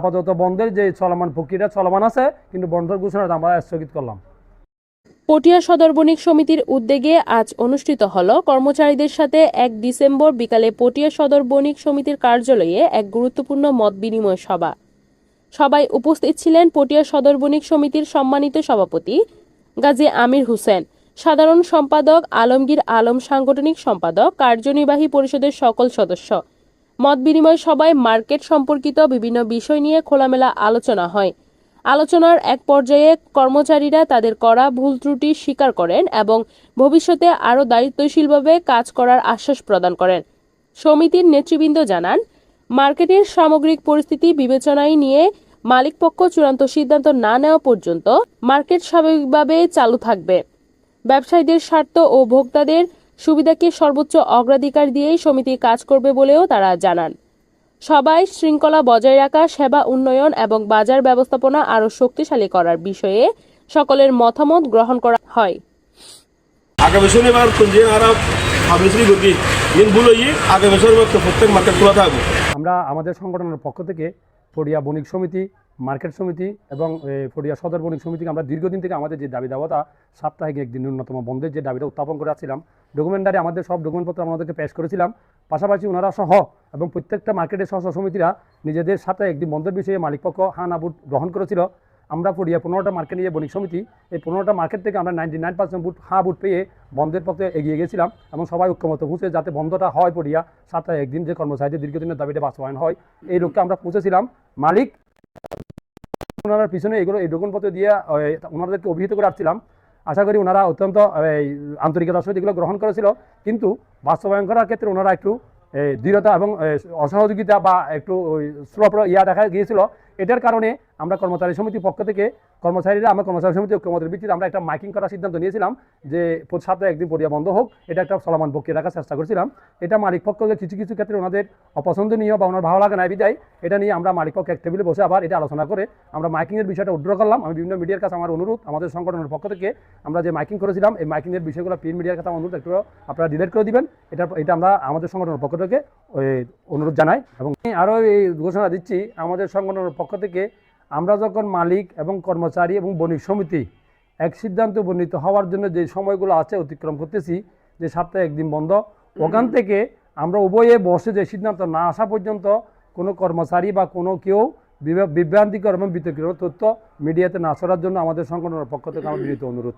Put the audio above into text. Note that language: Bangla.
আপাতত বন্ধের যে চলমান প্রক্রিয়া চলমান আছে, কিন্তু বন্ধের ঘোষণাটা আমরা স্থগিত করলাম। পটিয়া সদর বণিক সমিতির উদ্যোগে আজ অনুষ্ঠিত হল কর্মচারীদের সাথে 1 ডিসেম্বর বিকালে পটিয়া সদর বণিক সমিতির কার্যালয়ে এক গুরুত্বপূর্ণ মত বিনিময় সভা। সবাই উপস্থিত ছিলেন পটিয়া সদর বণিক সমিতির সম্মানিত সভাপতি গাজী আমির হোসেন, সাধারণ সম্পাদক আলমগীর আলম, সাংগঠনিক সম্পাদক, কার্যনির্বাহী পরিষদের সকল সদস্য। মত বিনিময় সভায় মার্কেট সম্পর্কিত বিভিন্ন বিষয় নিয়ে খোলামেলা আলোচনা হয়। আলোচনার এক পর্যায়ে কর্মচারীরা তাদের করা ভুল ত্রুটি স্বীকার করেন এবং ভবিষ্যতে আরও দায়িত্বশীলভাবে কাজ করার আশ্বাস প্রদান করেন। সমিতির নেতৃবৃন্দ জানান, মার্কেটের সামগ্রিক পরিস্থিতি বিবেচনায় নিয়ে মালিকপক্ষ চূড়ান্ত সিদ্ধান্ত না নেওয়া পর্যন্ত মার্কেট স্বাভাবিকভাবে চালু থাকবে। ব্যবসায়ীদের স্বার্থ ও ভোক্তাদের সুবিধাকে সর্বোচ্চ অগ্রাধিকার দিয়েই সমিতি কাজ করবে বলেও তারা জানান। সবাই শৃঙ্খলা বজায় রাখা, সেবা উন্নয়ন এবং বাজার ব্যবস্থাপনা আরও শক্তিশালী করার বিষয়ে সকলের মতামত গ্রহণ করা হয়। আগামী শনিবার প্রত্যেক মার্কেট খোলা থাকবে। আমরা আমাদের সংগঠনের পক্ষ থেকে পটিয়া বণিক সমিতি, মার্কেট সমিতি এবং পটিয়া সদর বণিক সমিতিকে আমরা দীর্ঘদিন থেকে আমাদের যে দাবি দাওয়াটা সাপ্তাহিক একদিন ন্যূনতম বন্ধের যে দাবিটা উত্থাপন করে আসছিলাম, ডকুমেন্টারি আমাদের সব ডকুমেন্টপত্র আমাদেরকে পেশ করেছিলাম। পাশাপাশি ওনারা সহ এবং প্রত্যেকটা মার্কেটের সহ সমিতিরা নিজেদের সাথে একদিন বন্ধের বিষয়ে মালিকপক্ষ হাঁ না ভোট গ্রহণ করেছিল। আমরা পটিয়া 15টা মার্কেট নিয়ে বণিক সমিতি, এই 15টা মার্কেট থেকে আমরা 99% ভোট হাঁ ভোট পেয়ে বন্ধের পক্ষে এগিয়ে গেছিলাম এবং সবাই ঐক্যমত পৌঁছে যাতে বন্ধটা হয় পটিয়া সাপ্তাহে একদিন, যে কর্মচারীদের দীর্ঘদিনের দাবিটা বাস্তবায়ন হয়, এই লক্ষ্যে আমরা পৌঁছেছিলাম। মালিক ওনার পিছনে এই ডকুমেন্টপত্র দিয়ে ওনাদেরকে অভিহিত করে আসছিলাম। আশা করি ওনারা অত্যন্ত আন্তরিকতার সহিত এগুলো গ্রহণ করেছিল, কিন্তু বাস্তবায়ন করার ক্ষেত্রে ওনারা একটু দৃঢ়তা এবং অসহযোগিতা বা একটু স্লো দেখা গিয়েছিল। এটার কারণে আমরা কর্মচারী সমিতির পক্ষ থেকে আমরা কর্মচারী সমিতি ঐক্যমতের ভিত্তিতে আমরা একটা মাইকিং করার সিদ্ধান্ত নিয়েছিলাম যে প্রতি সপ্তাহে একদিন পটিয়া বন্ধ হোক, এটা একটা চলমান প্রক্রিয়া রাখার চেষ্টা করছিলাম। এটা মালিক পক্ষকে কিছু কিছু ক্ষেত্রে ওনাদের অপছন্দনীয় বা ওনার ভালো লাগে না বিদায় এটা নিয়ে আমরা মালিক পক্ষ এক টেবিলে বসে আবার এটা আলোচনা করে আমরা মাইকিংয়ের বিষয়টা উদ্ধার করলাম। আমি বিভিন্ন মিডিয়ার কাছে আমার অনুরোধ, আমাদের সংগঠনের পক্ষ থেকে আমরা যে মাইকিং করেছিলাম এই মাইকিংয়ের বিষয়গুলো প্রিন্ট মিডিয়ার কাছে আমার অনুরোধ একটু আপনারা ডিলেট করে দিবেন। এটা আমরা আমাদের সংগঠনের পক্ষ থেকে অনুরোধ জানাই। এবং আরও এই ঘোষণা দিচ্ছি, আমাদের সংগঠনের পক্ষ থেকে আমরা যখন মালিক এবং কর্মচারী এবং বণিক সমিতি এক সিদ্ধান্ত উপনীত হওয়ার জন্য যে সময়গুলো আছে অতিক্রম করতেছি, যে সপ্তাহে একদিন বন্ধ, ওখান থেকে আমরা উভয়ে বসে যে সিদ্ধান্ত না আসা পর্যন্ত কোনো কর্মচারী বা কোনো কেউ বিভ্রান্তিকর এবং বিতর্কিত তথ্য মিডিয়াতে না ছড়ার জন্য আমাদের সংগঠনের পক্ষ থেকে আমার বিনীত অনুরোধ।